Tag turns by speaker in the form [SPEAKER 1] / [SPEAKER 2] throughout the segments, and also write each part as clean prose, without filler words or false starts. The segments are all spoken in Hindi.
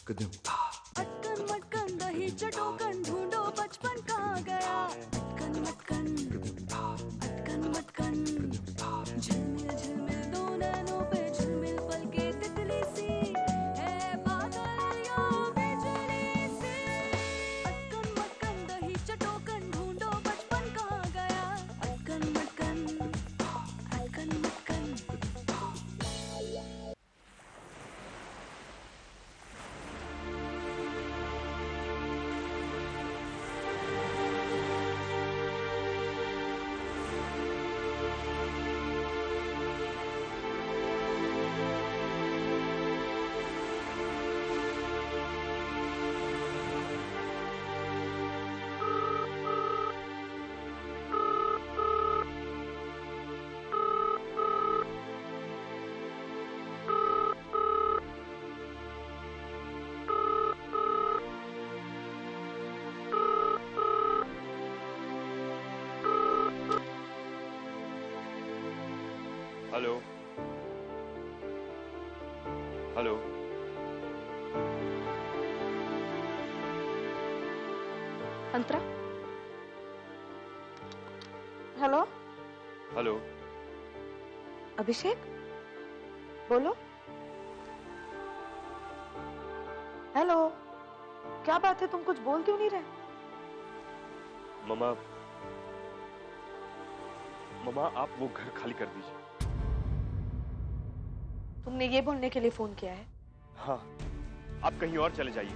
[SPEAKER 1] अटकन मटकन दही चटोकन ढूंढो बचपन कहाँ गया। अटकन मटकन अटकन मटकन झिलमिल झिलमिल दो नैनों पे झिलमिल पल के तितली सी है बादल या बिजली सी। अटकन मटकन दही चटोकन ढूंढो बचपन कहाँ गया। अटकन मटकन अटकन मटकन।
[SPEAKER 2] Hello hello.
[SPEAKER 3] Antara, hello.
[SPEAKER 2] Hello.
[SPEAKER 3] Abhishek, बोलो। हेलो, क्या बात है, तुम कुछ बोल क्यों नहीं रहे?
[SPEAKER 2] ममा, ममा आप वो घर खाली कर दीजिए।
[SPEAKER 3] तुमने ये बोलने के लिए फोन किया है?
[SPEAKER 2] हाँ, आप कहीं और चले जाइए।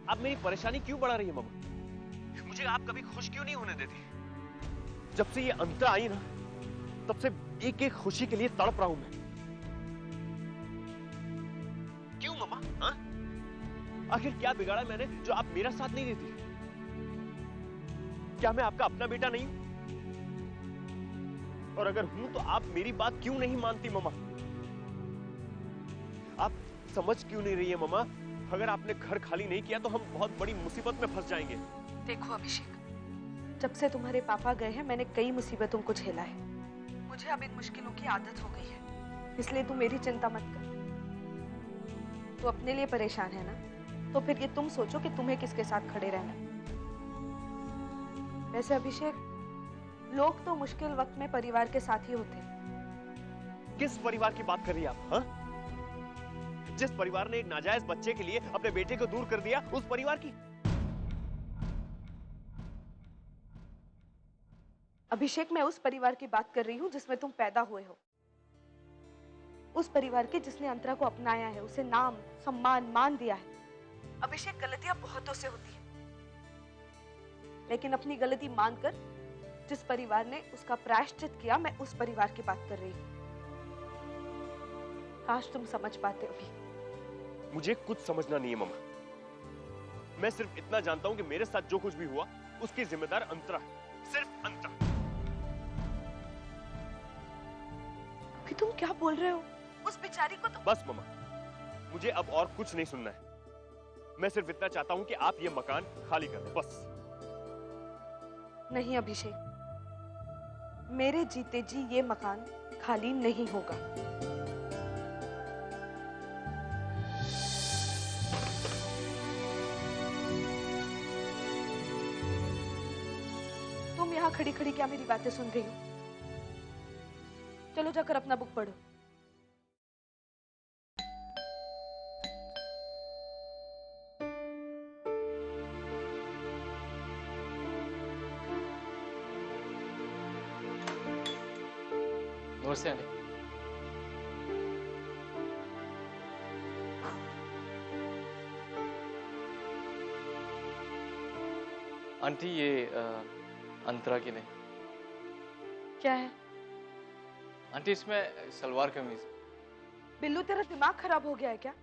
[SPEAKER 2] आप मेरी परेशानी क्यों बढ़ा रही है ममा? मुझे आप कभी खुश क्यों नहीं होने देती? जब से ये अंतरा आई ना, तब से एक एक खुशी के लिए तड़प रहा हूं मैं। क्यों ममा? हाँ? आखिर क्या बिगाड़ा मैंने जो आप मेरा साथ नहीं देती? क्या मैं आपका अपना बेटा नहीं हूं? और अगर हूं तो आप मेरी बात क्यों नहीं मानती ममा? आप समझ क्यों नहीं रही है ममा? अगर आपने घर खाली नहीं किया तो हम बहुत बड़ी मुसीबत में फंस जाएंगे।
[SPEAKER 3] देखो अभिषेक, जब से तुम्हारे पापा गए हैं मैंने कई मुसीबतों को झेला है। मुझे अब इन मुश्किलों की आदत हो गई है, इसलिए तू मेरी चिंता मत कर। तू अपने लिए परेशान है ना, तो फिर ये तुम सोचो कि तुम्हें किसके साथ खड़े रहना है। वैसे अभिषेक, लोग तो मुश्किल वक्त में परिवार के साथ ही होते हैं।
[SPEAKER 2] किस परिवार की बात कर रही है आप? हाँ? जिस परिवार ने एक नाजायज बच्चे के लिए अपने बेटे को दूर कर दिया, उस परिवार की?
[SPEAKER 3] अभिषेक, मैं उस परिवार की बात कर रही हूँ जिसमें तुम पैदा हुए हो। उस परिवार के जिसने अंतरा को अपनाया है, उसे नाम, सम्मान, मान दिया है। अभिषेक, गलतियां बहुतों से होती है, लेकिन अपनी गलती मानकर जिस परिवार ने उसका प्रायश्चित किया, मैं उस परिवार की बात कर रही हूँ। काश तुम समझ पाते अभी।
[SPEAKER 2] मुझे कुछ समझना नहीं है ममा। मैं सिर्फ इतना जानता हूं कि मेरे साथ जो कुछ भी हुआ उसकी जिम्मेदार अंतरा है, सिर्फ अंतरा।
[SPEAKER 3] अभी तुम क्या बोल रहे हो? उस बेचारी को तो...
[SPEAKER 2] बस ममा, मुझे अब और कुछ नहीं सुनना है। मैं सिर्फ इतना चाहता हूं कि आप ये मकान खाली कर दें, बस।
[SPEAKER 3] नहीं अभिषेक, मेरे जीते जी ये मकान खाली नहीं होगा। तुम यहाँ खड़ी खड़ी क्या मेरी बातें सुन रही हो? चलो जाकर अपना बुक पढ़ो।
[SPEAKER 4] नमस्ते आंटी। आंटी ये अंतरा की नहीं।
[SPEAKER 3] क्या है?
[SPEAKER 4] आंटी इसमें सलवार कमीज।
[SPEAKER 3] बिल्लू, तेरा दिमाग खराब हो गया है क्या?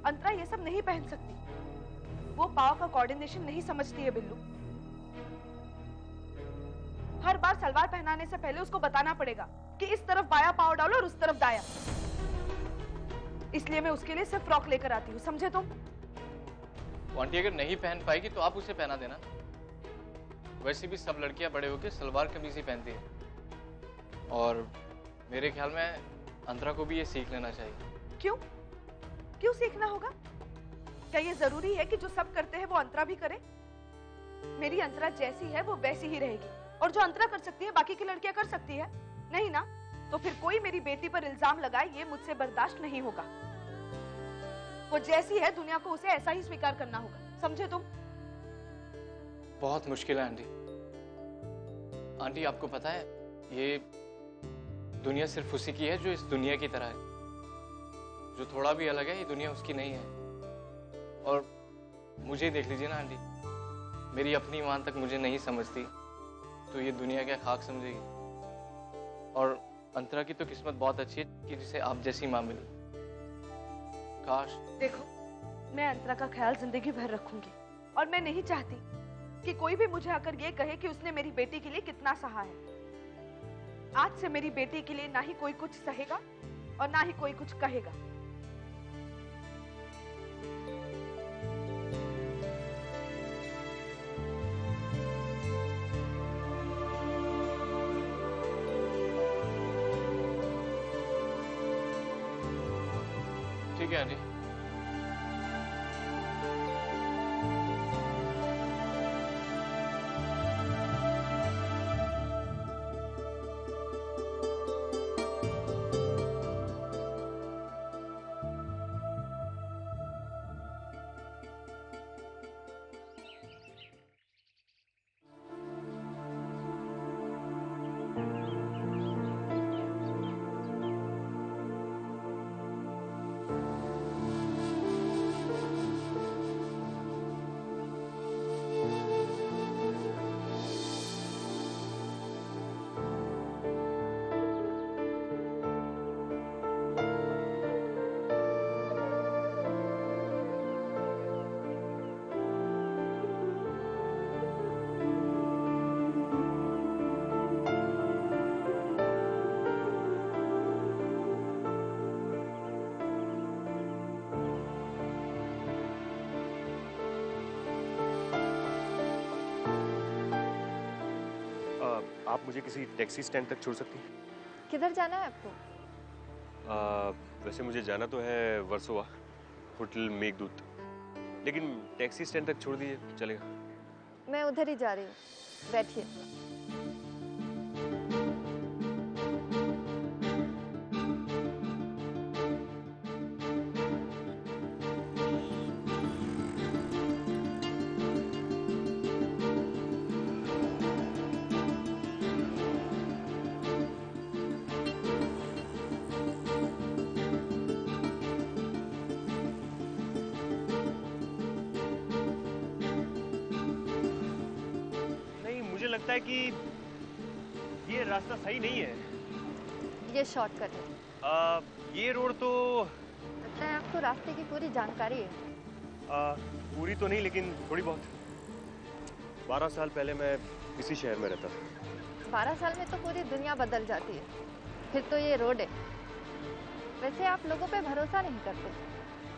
[SPEAKER 3] अंतरा ये सब नहीं पहन सकती। वो पाव का कोऑर्डिनेशन नहीं समझती है बिल्लू। हर बार सलवार पहनाने से पहले उसको बताना पड़ेगा कि इस तरफ बाया पाव डालो और उस तरफ दाया। इसलिए मैं उसके लिए सिर्फ फ्रॉक लेकर आती हूँ, समझे तुम?
[SPEAKER 4] तो आंटी अगर नहीं पहन पाएगी तो आप उसे पहना देना। वैसे भी सब लड़कियां बड़े होकर सलवार कमीज ही पहनती है, और मेरे ख्याल में अंतरा को भी ये सीख लेना चाहिए।
[SPEAKER 3] क्यों? क्यों सीखना होगा? क्या ये जरूरी है कि जो सब करते हैं वो अंतरा भी करे? मेरी अंतरा जैसी है वो वैसी ही रहेगी, और जो अंतरा कर सकती है बाकी की लड़कियां कर सकती है नहीं ना? तो फिर कोई मेरी बेटी पर इल्जाम लगाए ये मुझसे बर्दाश्त नहीं होगा। वो जैसी है दुनिया को उसे ऐसा ही स्वीकार करना होगा, समझे तुम?
[SPEAKER 4] बहुत मुश्किल है आंटी। आंटी आपको पता है ये दुनिया सिर्फ उसी की है जो इस दुनिया की तरह है। जो थोड़ा भी अलग है ये दुनिया उसकी नहीं है। और मुझे देख लीजिए ना आंटी, मेरी अपनी मां तक मुझे नहीं समझती तो ये दुनिया क्या खाक समझेगी। और अंतरा की तो किस्मत बहुत अच्छी है कि जिसे आप जैसी मां मिली। काश।
[SPEAKER 3] देखो, मैं अंतरा का ख्याल जिंदगी भर रखूंगी, और मैं नहीं चाहती कि कोई भी मुझे आकर ये कहे कि उसने मेरी बेटी के लिए कितना सहा है। आज से मेरी बेटी के लिए ना ही कोई कुछ सहेगा और ना ही कोई कुछ कहेगा।
[SPEAKER 4] ठीक है आंटी।
[SPEAKER 2] आप मुझे किसी टैक्सी स्टैंड तक छोड़ सकती हैं?
[SPEAKER 5] किधर जाना है आपको?
[SPEAKER 2] वैसे मुझे जाना तो है वर्सोवा, होटल मेघदूत, लेकिन टैक्सी स्टैंड तक छोड़ दीजिए, चलेगा?
[SPEAKER 5] मैं उधर ही जा रही हूँ, बैठिए।
[SPEAKER 2] नहीं, मुझे लगता है कि ये रास्ता सही नहीं है।
[SPEAKER 5] ये शॉर्टकट है।
[SPEAKER 2] ये रोड तो
[SPEAKER 5] लगता है आपको रास्ते की पूरी जानकारी है।
[SPEAKER 2] पूरी तो नहीं, लेकिन थोड़ी बहुत। 12 साल पहले मैं इसी शहर में रहता था।
[SPEAKER 5] 12 साल में तो पूरी दुनिया बदल जाती है। फिर तो ये रोड है। वैसे आप लोगों पे भरोसा नहीं करते।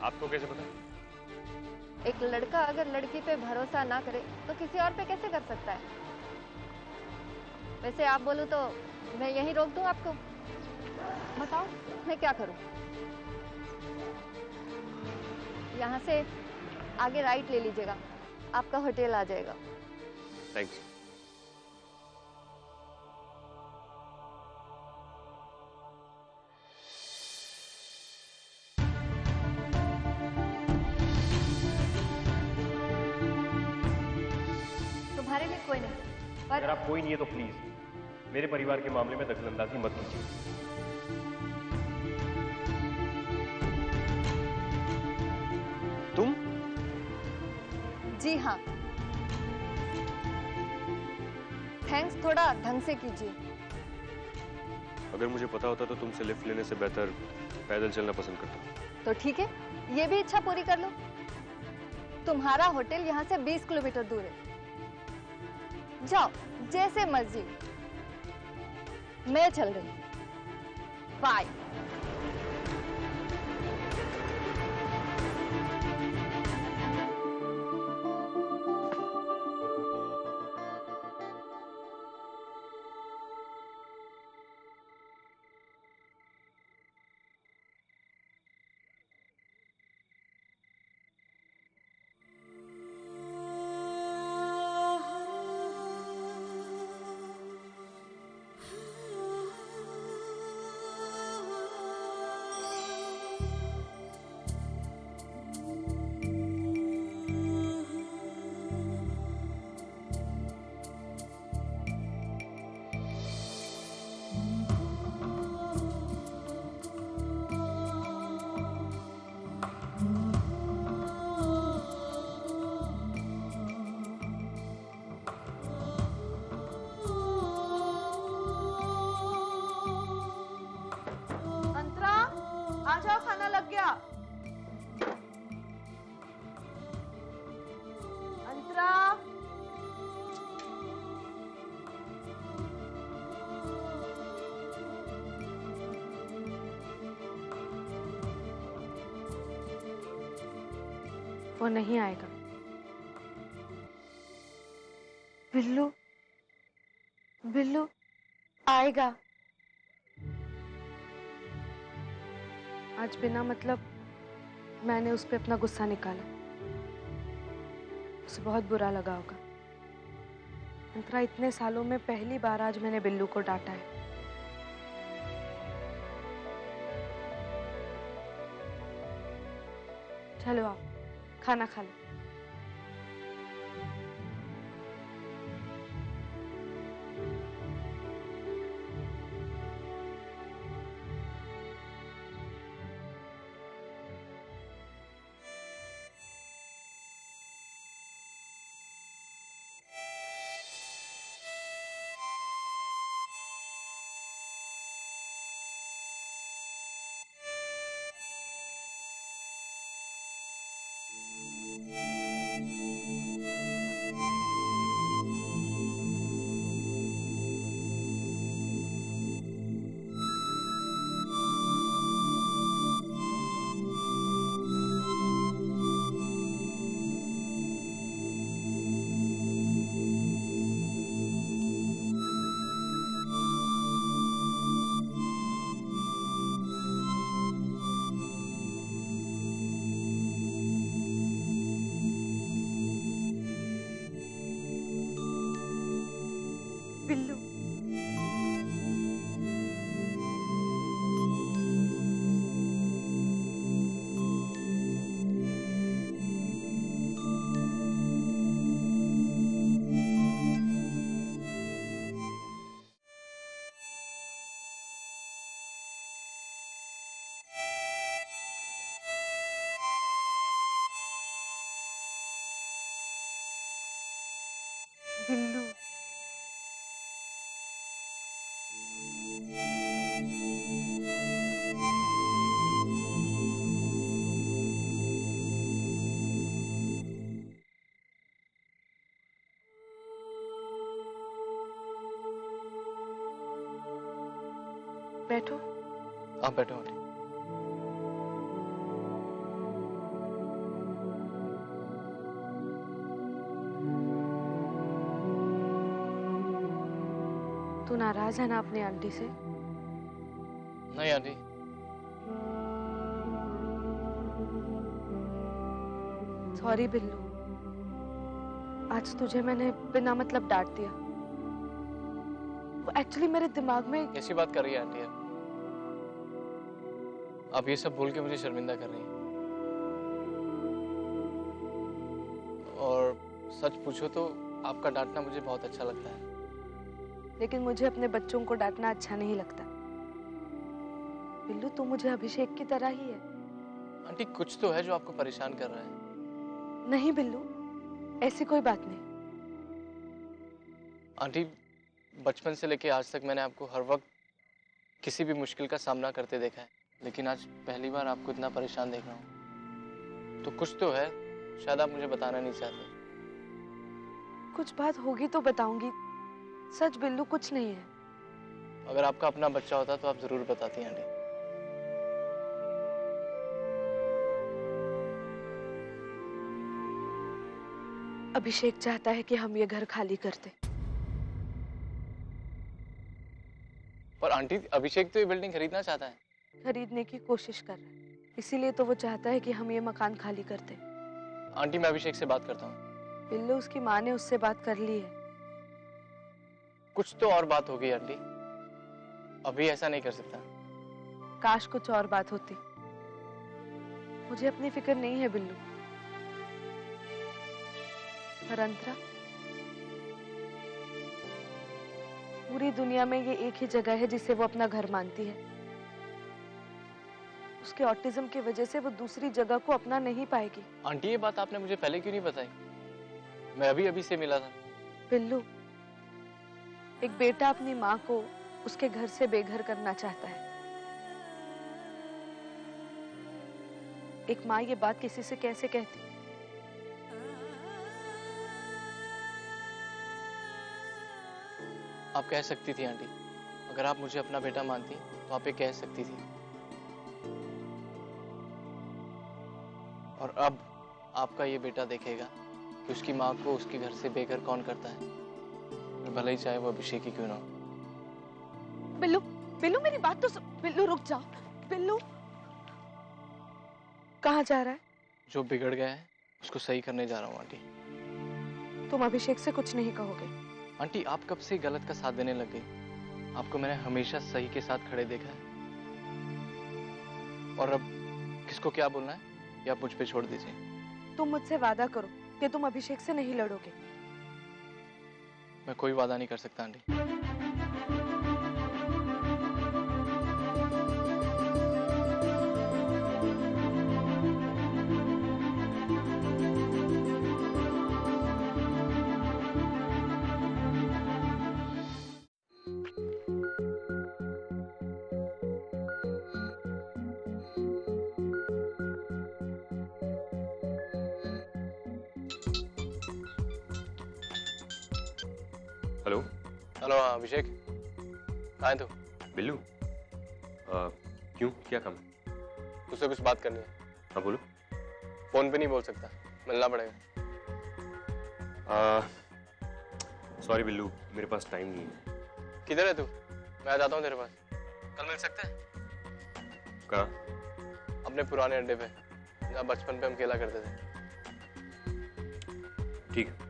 [SPEAKER 2] आपको कैसे पता?
[SPEAKER 5] एक लड़का अगर लड़की पे भरोसा ना करे तो किसी और पे कैसे कर सकता है? वैसे आप बोलो तो मैं यहीं रोक दूं आपको? बताओ मैं क्या करूं? यहाँ से आगे राइट ले लीजिएगा, आपका होटल आ जाएगा।
[SPEAKER 2] थैंक्स।
[SPEAKER 5] तुम्हारे लिए कोई नहीं, पर
[SPEAKER 2] अगर आप कोई नहीं है तो प्लीज मेरे परिवार के मामले में दखलंदाजी मत कीजिए। तुम?
[SPEAKER 5] जी हाँ। थैंक्स थोड़ा ढंग से कीजिए।
[SPEAKER 2] अगर मुझे पता होता तो तुमसे लिफ्ट लेने से बेहतर पैदल चलना पसंद करता।
[SPEAKER 5] तो ठीक है, ये भी इच्छा पूरी कर लो। तुम्हारा होटल यहाँ से 20 किलोमीटर दूर है। जाओ जैसे मर्जी, मैं चल रही हूँ। बाय।
[SPEAKER 3] वो नहीं आएगा। बिल्लू, बिल्लू आएगा। आज बिना मतलब मैंने उस पे अपना गुस्सा निकाला। उसे बहुत बुरा लगा होगा। अंतरा, इतने सालों में पहली बार आज मैंने बिल्लू को डांटा है। चलो आप खाना खा लो। बिल्लू, बिल्लू। बैठो।
[SPEAKER 4] आप बैठो आंटी।
[SPEAKER 3] तू नाराज है ना अपनी आंटी से?
[SPEAKER 4] नहीं आंटी,
[SPEAKER 3] सॉरी बिल्लू, आज तुझे मैंने बिना मतलब डांट दिया। वो एक्चुअली मेरे दिमाग में
[SPEAKER 4] कैसी बात कर रही है आंटी आप? आप ये सब भूल के मुझे शर्मिंदा कर रही हैं। और सच पूछो तो आपका डांटना मुझे बहुत अच्छा लगता है।
[SPEAKER 3] लेकिन मुझे अपने बच्चों को डांटना अच्छा नहीं लगता। बिल्लू, तू मुझे अभिषेक की तरह ही है।
[SPEAKER 4] आंटी, कुछ तो है जो आपको परेशान कर रहा है।
[SPEAKER 3] नहीं बिल्लू, ऐसी कोई बात नहीं।
[SPEAKER 4] आंटी, बचपन से लेके आज तक मैंने आपको हर वक्त किसी भी मुश्किल का सामना करते देखा है, लेकिन आज पहली बार आपको इतना परेशान देख रहा हूँ। तो कुछ तो है, शायद आप मुझे बताना नहीं चाहते।
[SPEAKER 3] कुछ बात होगी तो बताऊंगी। सच बिल्लू, कुछ नहीं है।
[SPEAKER 4] अगर आपका अपना बच्चा होता तो आप जरूर बताती आंटी।
[SPEAKER 3] अभिषेक चाहता है कि हम ये घर खाली कर दें।
[SPEAKER 4] पर आंटी, अभिषेक तो ये बिल्डिंग खरीदना चाहता है।
[SPEAKER 3] खरीदने की कोशिश कर रहा है, इसीलिए तो वो चाहता है कि हम ये मकान खाली कर दें।
[SPEAKER 4] आंटी, मैं अभिषेक से बात करता हूँ।
[SPEAKER 3] बिल्लू, उसकी माँ ने उससे बात कर ली है।
[SPEAKER 4] कुछ तो और बात होगी आंटी, अभी ऐसा नहीं कर सकता।
[SPEAKER 3] काश कुछ और बात होती। मुझे अपनी फिक्र नहीं है बिल्लू। पर अंतरा, पूरी दुनिया में ये एक ही जगह है जिसे वो अपना घर मानती है। उसके ऑटिज्म की वजह से वो दूसरी जगह को अपना नहीं पाएगी।
[SPEAKER 4] आंटी, ये बात आपने मुझे पहले क्यों नहीं बताई? मैं अभी अभी से मिला था।
[SPEAKER 3] बिल्लू, एक बेटा अपनी माँ को उसके घर से बेघर करना चाहता है। एक माँ ये बात किसी से कैसे कहती?
[SPEAKER 4] आप कह सकती थी आंटी, अगर आप मुझे अपना बेटा मानती तो आप ये कह सकती थी। और अब आपका ये बेटा देखेगा कि उसकी माँ को उसके घर से बेघर कौन करता है, भले ही चाहे वो अभिषेक ही क्यों ना हो।
[SPEAKER 3] बिल्लू, बिल्लू मेरी बात तो बिल्लू रुक जाओ। बिल्लू कहाँ जा रहा है?
[SPEAKER 4] जो बिगड़ गया है उसको सही करने जा रहा हूँ आंटी।
[SPEAKER 3] तुम अभिषेक से कुछ नहीं कहोगे?
[SPEAKER 4] आंटी आप कब से गलत का साथ देने लग गई? आपको मैंने हमेशा सही के साथ खड़े देखा है, और अब किसको क्या बोलना है ये आप मुझ पे छोड़ दीजिए।
[SPEAKER 3] तुम मुझसे वादा करो कि तुम अभिषेक से नहीं लड़ोगे।
[SPEAKER 4] मैं कोई वादा नहीं कर सकता आंटी।
[SPEAKER 2] हेलो।
[SPEAKER 4] हेलो अभिषेक, कहाँ है तू?
[SPEAKER 2] बिल्लू, क्यों, क्या काम?
[SPEAKER 4] तुझसे कुछ बात करनी है।
[SPEAKER 2] हाँ बोलो।
[SPEAKER 4] फोन पे नहीं बोल सकता, मिलना पड़ेगा।
[SPEAKER 2] सॉरी बिल्लू, मेरे पास टाइम नहीं है।
[SPEAKER 4] किधर है तू? मैं आ जाता हूँ तेरे पास। कल मिल सकते हैं?
[SPEAKER 2] कहाँ?
[SPEAKER 4] अपने पुराने अड्डे पे, जहाँ बचपन पे हम खेला करते थे।
[SPEAKER 2] ठीक है।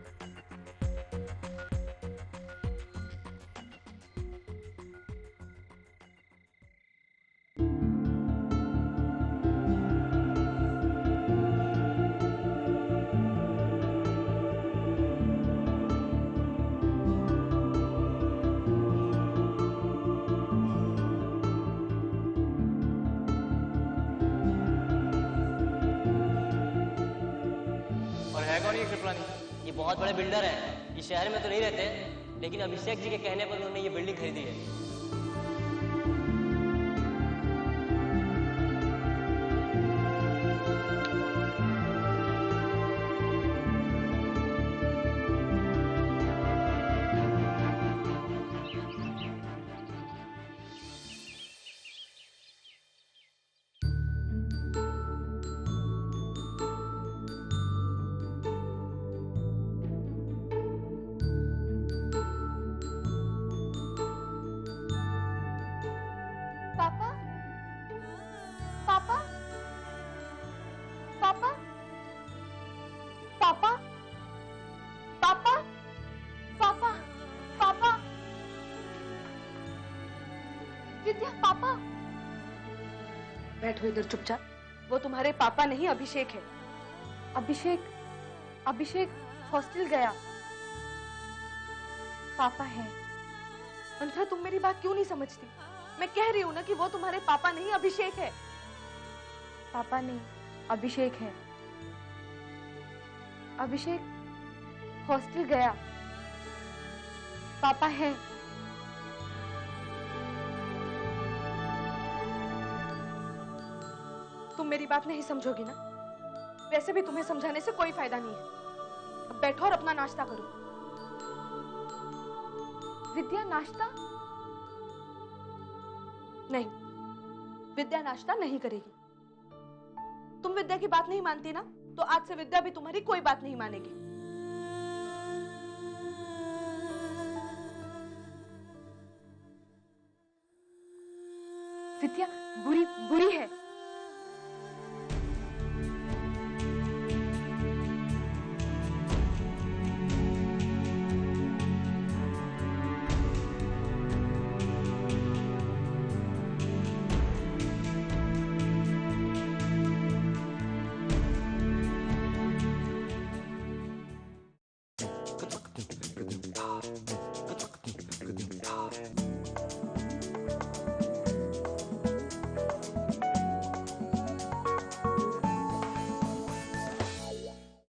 [SPEAKER 4] कौन है कृपलानी?
[SPEAKER 6] ये बहुत बड़े बिल्डर हैं। ये शहर में तो नहीं रहते, लेकिन अभिषेक जी के कहने पर उन्होंने ये बिल्डिंग खरीदी है।
[SPEAKER 3] पापा, पापा, पापा, पापा, पापा, पापा, पापा, विद्या, पापा। बैठो इधर चुपचाप। वो तुम्हारे पापा नहीं, अभिषेक है। अभिषेक, अभिषेक हॉस्टल गया। पापा है। मंथरा, तुम मेरी बात क्यों नहीं समझती? मैं कह रही हूं ना कि वो तुम्हारे पापा नहीं, अभिषेक है। पापा नहीं, अभिषेक है। अभिषेक हॉस्टल गया। पापा है। तुम मेरी बात नहीं समझोगी ना? वैसे भी तुम्हें समझाने से कोई फायदा नहीं है। अब बैठो और अपना नाश्ता करो। विद्या, नाश्ता नहीं, विद्या नाश्ता नहीं करेगी। तुम विद्या की बात नहीं मानती ना, तो आज से विद्या भी तुम्हारी कोई बात नहीं मानेगी। विद्या बुरी बुरी है।